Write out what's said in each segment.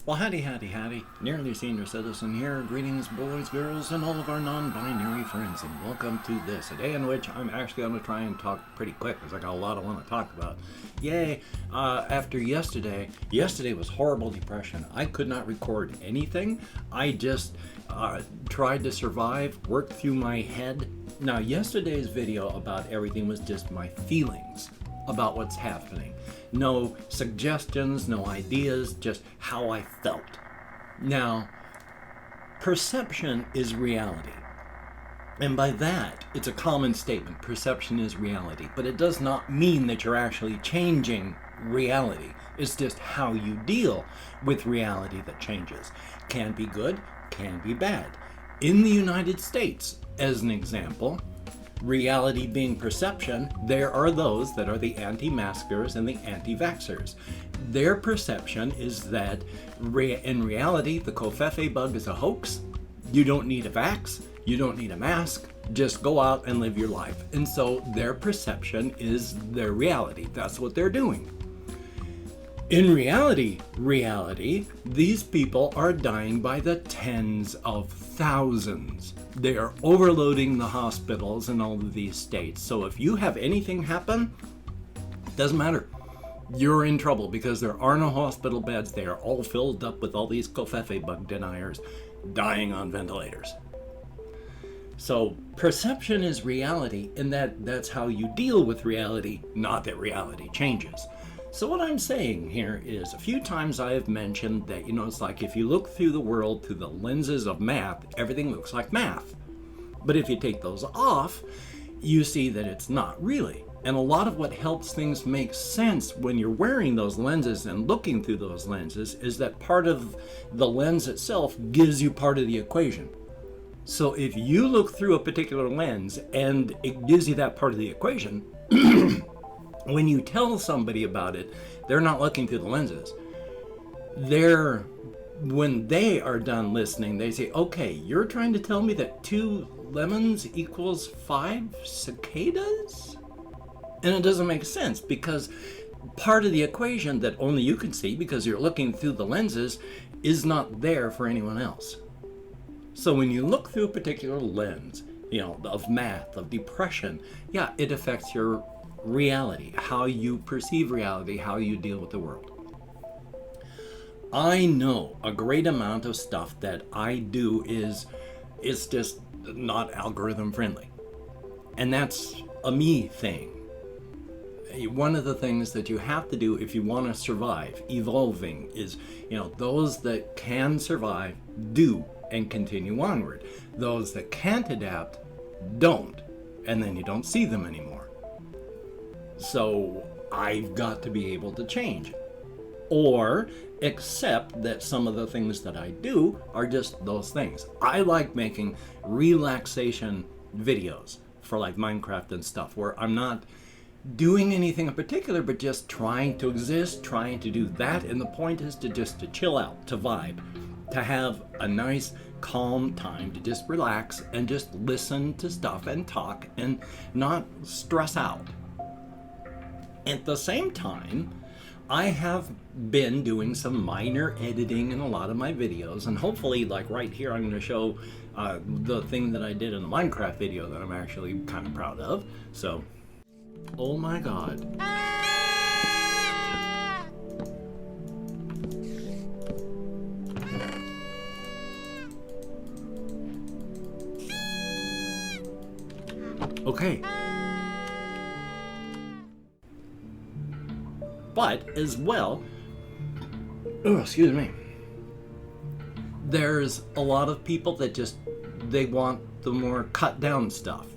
Well, howdy, howdy, howdy. Nearly Senior Citizen here. Greetings, boys, girls, and all of our non-binary friends, and welcome to this, a day in which I'm actually going to try and talk pretty quick, because I got a lot I want to talk about. Yay! After yesterday was horrible depression. I could not record anything. I just tried to survive, worked through my head. Now, yesterday's video about everything was just my feelings about what's happening. No suggestions, no ideas, just how I felt. Now, perception is reality. And by that, it's a common statement. Perception is reality. But it does not mean that you're actually changing reality. It's just how you deal with reality that changes. Can be good, can be bad. In the United States, as an example, reality being perception, there are those that are the anti-maskers and the anti-vaxxers. Their perception is that in reality, the covfefe bug is a hoax. You don't need a vax. You don't need a mask. Just go out and live your life. And so their perception is their reality. That's what they're doing. In reality, these people are dying by the tens of thousands. They are overloading the hospitals in all of these states. So if you have anything happen, doesn't matter. You're in trouble because there are no hospital beds. They are all filled up with all these covfefe bug deniers dying on ventilators. So perception is reality, and that's how you deal with reality, not that reality changes. So what I'm saying here is, a few times I have mentioned that, it's like if you look through the world through the lenses of math, everything looks like math. But if you take those off, you see that it's not really. And a lot of what helps things make sense when you're wearing those lenses and looking through those lenses is that part of the lens itself gives you part of the equation. So if you look through a particular lens and it gives you that part of the equation, when you tell somebody about it, they're not looking through the lenses. When they are done listening, they say, okay, you're trying to tell me that 2 lemons equals 5 cicadas? And it doesn't make sense, because part of the equation that only you can see because you're looking through the lenses is not there for anyone else. So when you look through a particular lens, of math, of depression, yeah, it affects your reality, how you perceive reality, how you deal with the world. I know a great amount of stuff that I do it's just not algorithm friendly. And that's a me thing. One of the things that you have to do if you want to survive, evolving, is, those that can survive do and continue onward. Those that can't adapt don't, and then you don't see them anymore. So I've got to be able to change, or accept that some of the things that I do are just those things. I like making relaxation videos for like Minecraft and stuff, where I'm not doing anything in particular, but just trying to exist, trying to do that. And the point is to chill out, to vibe, to have a nice calm time, to just relax and just listen to stuff and talk and not stress out. At the same time, I have been doing some minor editing in a lot of my videos, and hopefully, like right here, I'm going to show the thing that I did in the Minecraft video that I'm actually kind of proud of. So, oh my god. Okay. But as well, excuse me, there's a lot of people that they want the more cut down stuff.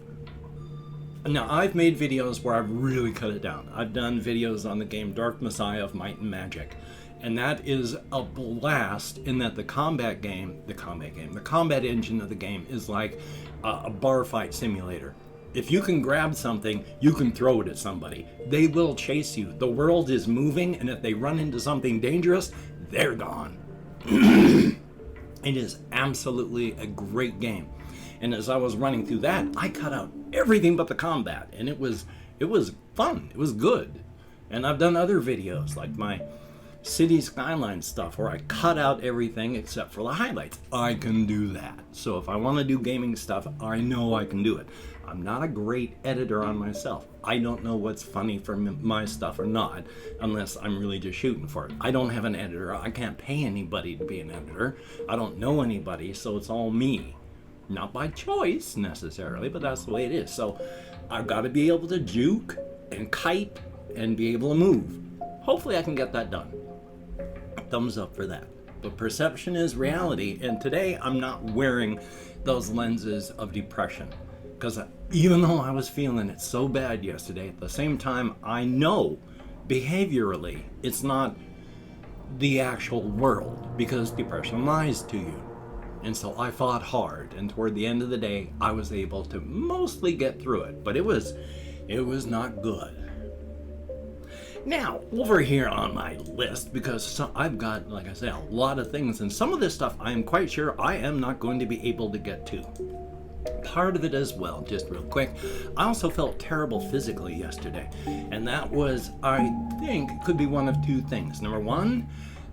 Now, I've made videos where I've really cut it down. I've done videos on the game Dark Messiah of Might and Magic, and that is a blast in that the combat engine of the game is like a bar fight simulator. If you can grab something, you can throw it at somebody. They will chase you. The world is moving, and if they run into something dangerous, they're gone. It is absolutely a great game. And as I was running through that, I cut out everything but the combat, and it was fun. It was good. And I've done other videos, like my city skyline stuff where I cut out everything except for the highlights. I can do that. So if I want to do gaming stuff, I know I can do it. I'm not a great editor on myself. I don't know what's funny for my stuff or not, unless I'm really just shooting for it. I don't have an editor. I can't pay anybody to be an editor. I don't know anybody, so it's all me. Not by choice necessarily, but that's the way it is. So I've got to be able to juke and kite and be able to move. Hopefully I can get that done. Thumbs up for that. But perception is reality, and today I'm not wearing those lenses of depression. Because even though I was feeling it so bad yesterday, at the same time, I know behaviorally it's not the actual world, because depression lies to you. And so I fought hard, and toward the end of the day, I was able to mostly get through it. But it was not good. Now, over here on my list, because I've got, like I said, a lot of things, and some of this stuff I am quite sure I am not going to be able to get to. Part of it as well, just real quick, I also felt terrible physically yesterday, and that was, I think, could be one of two things. Number one,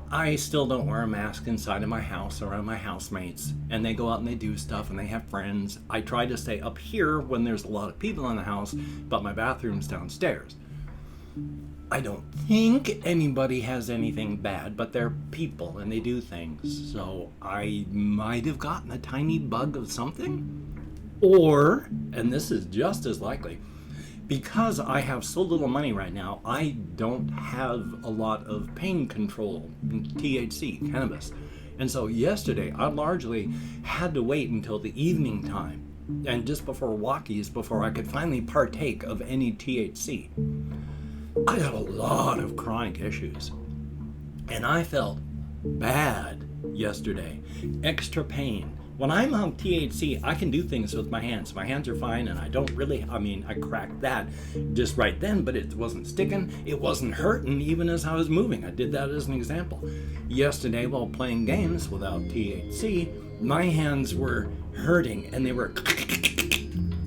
I still don't wear a mask inside of my house around my housemates, and they go out and they do stuff and they have friends. I try to stay up here when there's a lot of people in the house, but my bathroom's downstairs. I don't think anybody has anything bad, but they're people and they do things. So I might have gotten a tiny bug of something. Or, and this is just as likely, because I have so little money right now, I don't have a lot of pain control, THC, cannabis. And so yesterday, I largely had to wait until the evening time and just before walkies before I could finally partake of any THC. I had a lot of chronic issues, and I felt bad yesterday. Extra pain. When I'm on THC, I can do things with my hands. My hands are fine, and I don't really, I cracked that just right then, but it wasn't sticking. It wasn't hurting even as I was moving. I did that as an example. Yesterday, while playing games without THC, my hands were hurting, and they were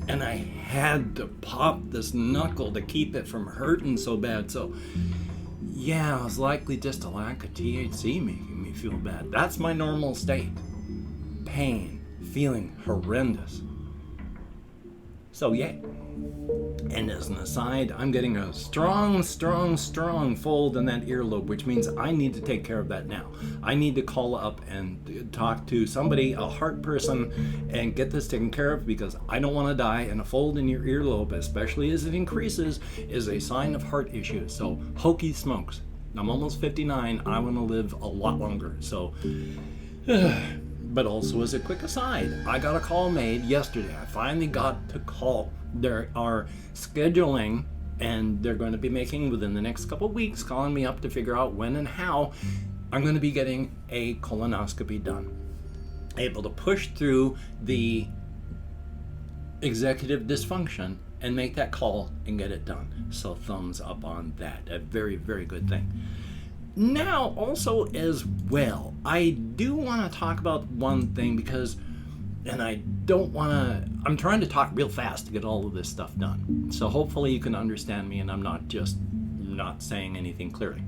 and I had to pop this knuckle to keep it from hurting so bad. So yeah, it was likely just a lack of THC making me feel bad. That's my normal state. Pain, feeling horrendous. So yeah. And as an aside, I'm getting a strong fold in that earlobe, which means I need to take care of that now. I need to call up and talk to somebody, a heart person, and get this taken care of, because I don't want to die, and a fold in your earlobe, especially as it increases, is a sign of heart issues. So hokey smokes. I'm almost 59. I want to live a lot longer. So but also as a quick aside, I got a call made yesterday. I finally got to call. They are scheduling, and they're going to be making within the next couple of weeks, calling me up to figure out when and how I'm going to be getting a colonoscopy done. Able to push through the executive dysfunction and make that call and get it done. So thumbs up on that. A very, very good thing. Now, also as well, I do want to talk about one thing, because, and I don't want to, I'm trying to talk real fast to get all of this stuff done. So hopefully you can understand me and I'm not just not saying anything clearly.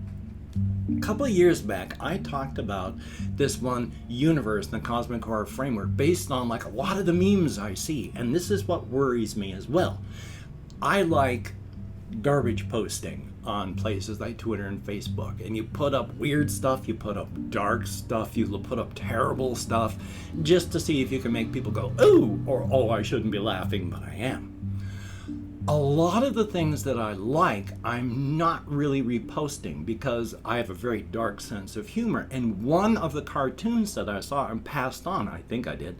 A couple of years back, I talked about this one universe in the cosmic horror framework based on like a lot of the memes I see. And this is what worries me as well. I like garbage posting on places like Twitter and Facebook, and you put up weird stuff, you put up dark stuff, you put up terrible stuff, just to see if you can make people go, ooh, or oh, I shouldn't be laughing, but I am. A lot of the things that I like, I'm not really reposting, because I have a very dark sense of humor. And one of the cartoons that I saw and passed on, I think I did,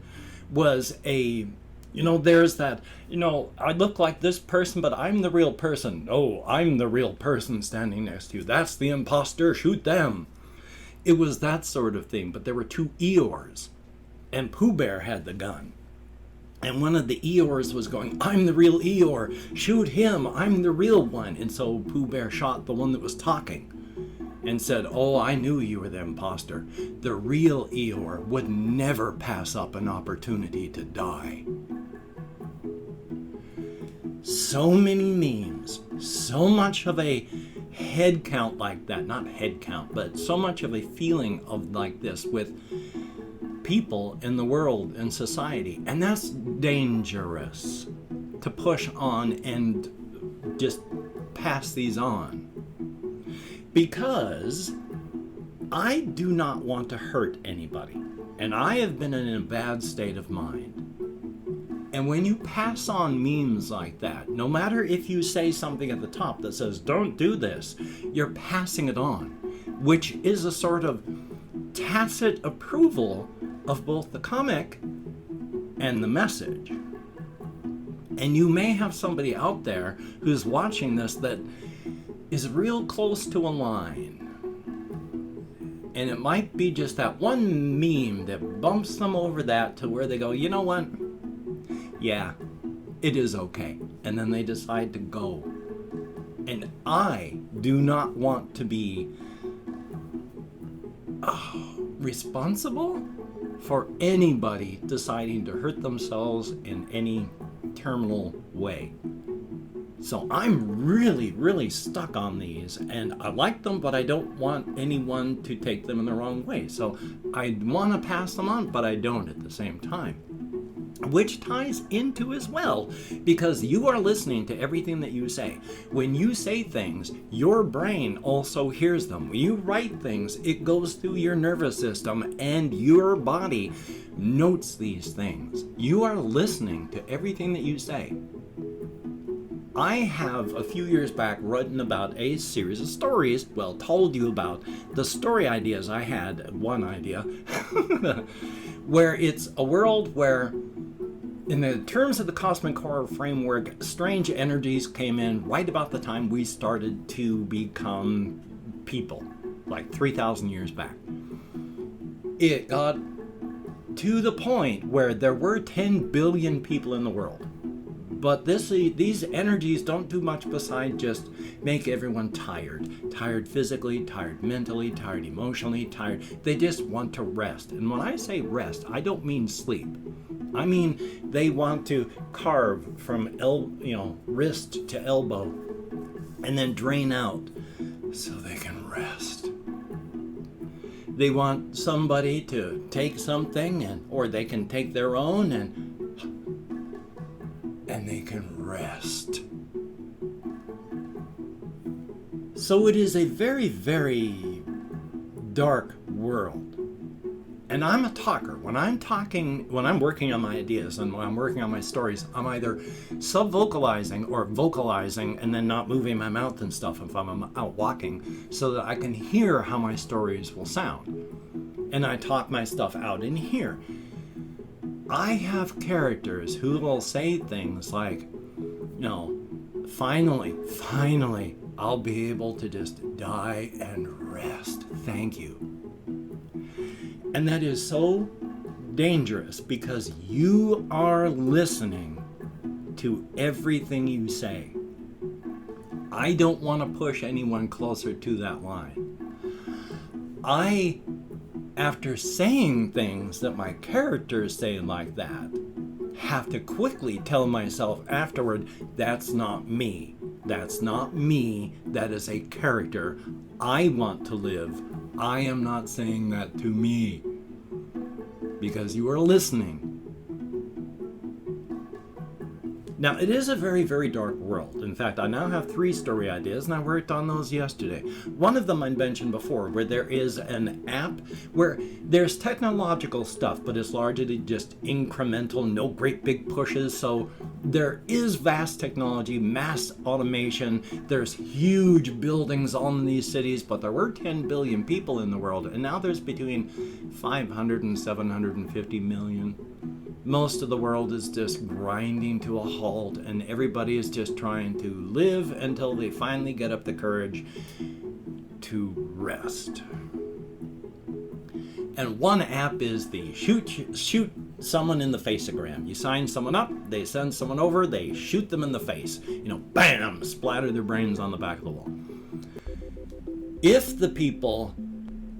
was there's that, I look like this person, but I'm the real person. No, I'm the real person standing next to you. That's the imposter. Shoot them. It was that sort of thing, but there were two Eeyores, and Pooh Bear had the gun. And one of the Eeyores was going, I'm the real Eeyore. Shoot him. I'm the real one. And so Pooh Bear shot the one that was talking and said, oh, I knew you were the imposter. The real Eeyore would never pass up an opportunity to die. So many memes, so much of a head count like that, not head count, but so much of a feeling of like this with people in the world and society. And that's dangerous to push on and just pass these on, because I do not want to hurt anybody, and I have been in a bad state of mind. And when you pass on memes like that, no matter if you say something at the top that says don't do this, you're passing it on, which is a sort of tacit approval of both the comic and the message. And you may have somebody out there who's watching this that is real close to a line. And it might be just that one meme that bumps them over that to where they go, you know what? Yeah, it is okay. And then they decide to go. And I do not want to be responsible for anybody deciding to hurt themselves in any terminal way. So I'm really, really stuck on these, and I like them, but I don't want anyone to take them in the wrong way. So I want to pass them on, but I don't at the same time. Which ties into as well, because you are listening to everything that you say. When you say things, your brain also hears them. When you write things, it goes through your nervous system, and your body notes these things. You are listening to everything that you say. I have a few years back written about a series of stories, well, told you about the story ideas I had, one idea, where it's a world where, in the terms of the cosmic horror framework, strange energies came in right about the time we started to become people, like 3,000 years back. It got to the point where there were 10 billion people in the world. But these energies don't do much besides just make everyone tired. Tired physically, tired mentally, tired emotionally, tired. They just want to rest. And when I say rest, I don't mean sleep. I mean they want to carve from wrist to elbow and then drain out so they can rest. They want somebody to take something, or they can take their own and they can rest. So it is a very, very dark world. And I'm a talker. When I'm working on my ideas and when I'm working on my stories, I'm either sub-vocalizing or vocalizing and then not moving my mouth and stuff if I'm out walking, so that I can hear how my stories will sound. And I talk my stuff out in here. I have characters who will say things like, finally, I'll be able to just die and rest. Thank you. And that is so dangerous, because you are listening to everything you say. I don't want to push anyone closer to that line. After saying things that my characters say like that, have to quickly tell myself afterward, that's not me. That's not me. That is a character. I want to live. I am not saying that to me. Because you are listening. Now, it is a very, very dark world. In fact, I now have 3 story ideas, and I worked on those yesterday. One of them I mentioned before, where there is an app where there's technological stuff, but it's largely just incremental, no great big pushes. So there is vast technology, mass automation. There's huge buildings all in these cities, but there were 10 billion people in the world, and now there's between 500 and 750 million. Most of the world is just grinding to a halt, and everybody is just trying to live until they finally get up the courage to rest. And one app is the shoot someone in the faceogram. You sign someone up, they send someone over, they shoot them in the face. Bam, splatter their brains on the back of the wall. If the people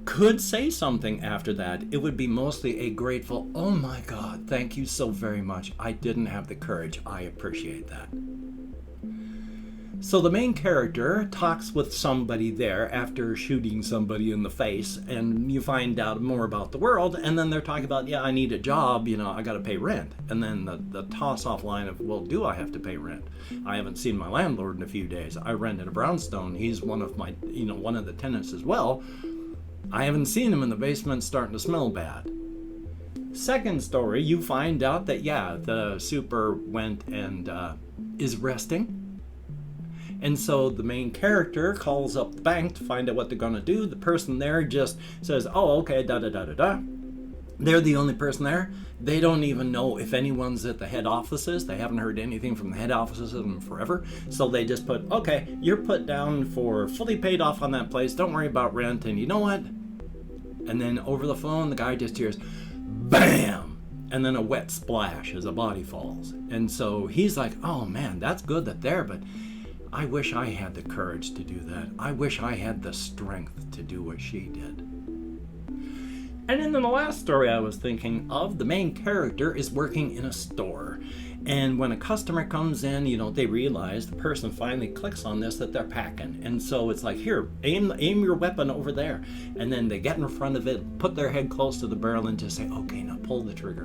could say something after that, it would be mostly a grateful, oh my God, thank you so very much. I didn't have the courage. I appreciate that. So the main character talks with somebody there after shooting somebody in the face, and you find out more about the world, and then they're talking about, yeah, I need a job, I got to pay rent. And then the toss-off line of, well, do I have to pay rent? I haven't seen my landlord in a few days. I rent in a brownstone. He's one of my, one of the tenants as well. I haven't seen him in the basement, starting to smell bad. Second story, you find out that, yeah, the super went and is resting. And so the main character calls up the bank to find out what they're going to do. The person there just says, oh, okay, da-da-da-da-da. They're the only person there. They don't even know if anyone's at the head offices. They haven't heard anything from the head offices in forever. So they just put, okay, you're put down for fully paid off on that place. Don't worry about rent. And you know what? And then over the phone, the guy just hears, bam! And then a wet splash as a body falls. And so he's like, oh man, that's good that they're, but I wish I had the courage to do that. I wish I had the strength to do what she did. And then the last story I was thinking of, the main character is working in a store. And when a customer comes in, they realize the person finally clicks on this, that they're packing. And so it's like, here, aim your weapon over there. And then they get in front of it, put their head close to the barrel and just say, okay, now pull the trigger.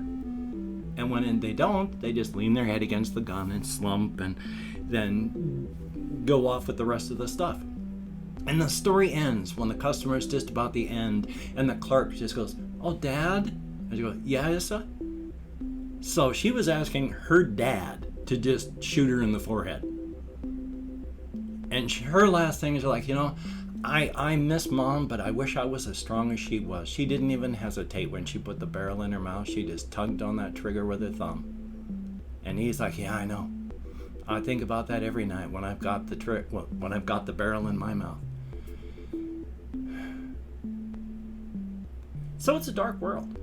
And when they don't, they just lean their head against the gun and slump and then go off with the rest of the stuff. And the story ends when the customer is just about the end and the clerk just goes, oh, Dad? And she goes, yeah, Issa? So she was asking her dad to just shoot her in the forehead. And her last thing is like, I miss Mom, but I wish I was as strong as she was. She didn't even hesitate when she put the barrel in her mouth. She just tugged on that trigger with her thumb. And he's like, yeah, I know. I think about that every night when I've got when I've got the barrel in my mouth. So it's a dark world.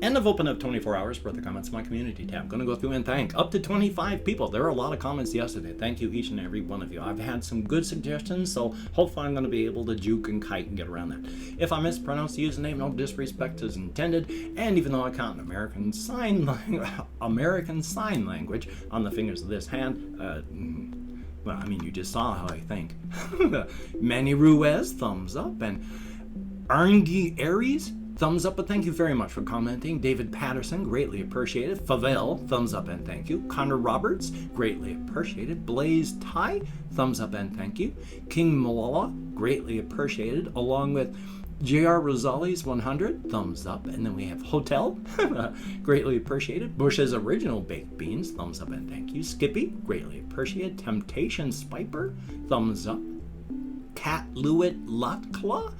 And I've opened up 24 hours worth of comments in my community tab. I'm going to go through and thank up to 25 people. There were a lot of comments yesterday. Thank you, each and every one of you. I've had some good suggestions, so hopefully I'm going to be able to juke and kite and get around that. If I mispronounce the username, no disrespect is intended. And even though I count American Sign Language on the fingers of this hand, well, I mean, you just saw how I think. Manny Ruiz, thumbs up. And Arngi Aries, thumbs up, but thank you very much for commenting. David Patterson, greatly appreciated. Favel, thumbs up and thank you. Connor Roberts, greatly appreciated. Blaze Ty, thumbs up and thank you. King Malala, greatly appreciated, along with JR Rosales 100, thumbs up. And then we have Hotel, greatly appreciated. Bush's Original Baked Beans, thumbs up and thank you. Skippy, greatly appreciated. Temptation Spiper, thumbs up. Cat Lewitt Latkla,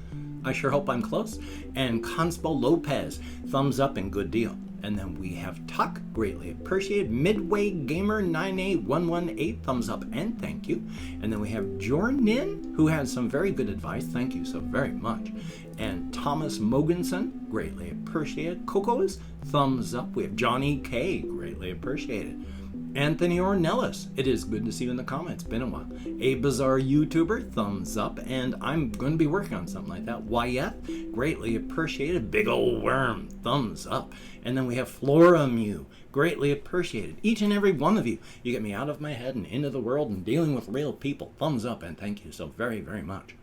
I sure hope I'm close. And Conspo Lopez, thumbs up and good deal. And then we have Tuck, greatly appreciated. Midway Gamer 98118, thumbs up and thank you. And then we have Jornin, who has some very good advice. Thank you so very much. And Thomas Mogensen, greatly appreciated. Coco's, thumbs up. We have Johnny K, greatly appreciated. Anthony Ornelas, it is good to see you in the comments. Been a while. A Bizarre YouTuber, thumbs up. And I'm going to be working on something like that. Wyeth, greatly appreciated. Big old worm, thumbs up. And then we have Flora Mew, greatly appreciated. Each and every one of you. You get me out of my head and into the world and dealing with real people. Thumbs up and thank you so very, very much.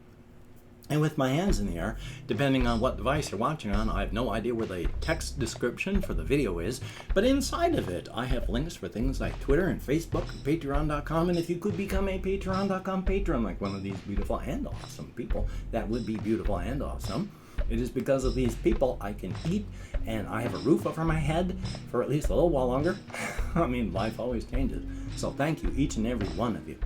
And with my hands in the air, depending on what device you're watching on, I have no idea where the text description for the video is, but inside of it, I have links for things like Twitter and Facebook and Patreon.com, and if you could become a Patreon.com patron like one of these beautiful and awesome people, that would be beautiful and awesome. It is because of these people I can eat, and I have a roof over my head for at least a little while longer. I mean, life always changes. So thank you, each and every one of you.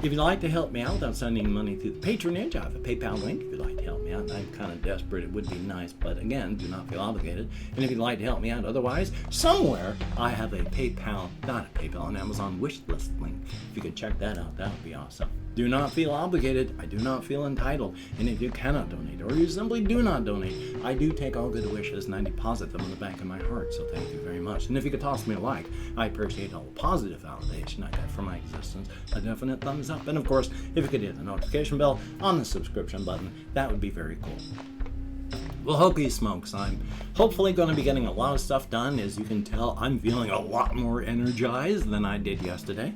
If you'd like to help me out without sending money through the patronage, I have a PayPal link. If you'd like to help me out, I'm kind of desperate. It would be nice, but again, do not feel obligated. And if you'd like to help me out otherwise, somewhere I have a PayPal, not a PayPal, an Amazon wish list link. If you could check that out, that would be awesome. Do not feel obligated. I do not feel entitled. And if you cannot donate, or you simply do not donate, I do take all good wishes and I deposit them in the bank of my heart. So thank you very much. And if you could toss me a like, I appreciate all the positive validation I get for my existence. A definite thumbs up. And of course, if you could hit the notification bell on the subscription button, that would be very cool. Well, hokey smokes, I'm hopefully going to be getting a lot of stuff done. As you can tell, I'm feeling a lot more energized than I did yesterday.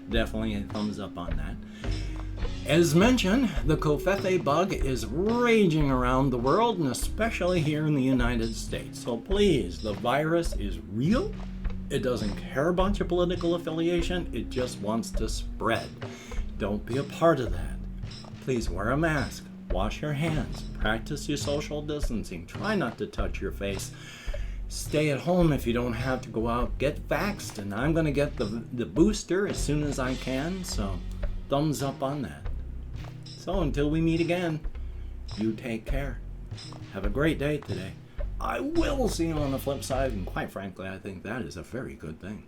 Definitely a thumbs up on that. As mentioned, the Covfefe bug is raging around the world, and especially here in the United States. So please, the virus is real. It doesn't care about your political affiliation. It just wants to spread. Don't be a part of that. Please wear a mask. Wash your hands. Practice your social distancing. Try not to touch your face. Stay at home if you don't have to go out. Get vaxxed, and I'm going to get the booster as soon as I can. So thumbs up on that. So until we meet again, you take care. Have a great day today. I will see you on the flip side, and quite frankly, I think that is a very good thing.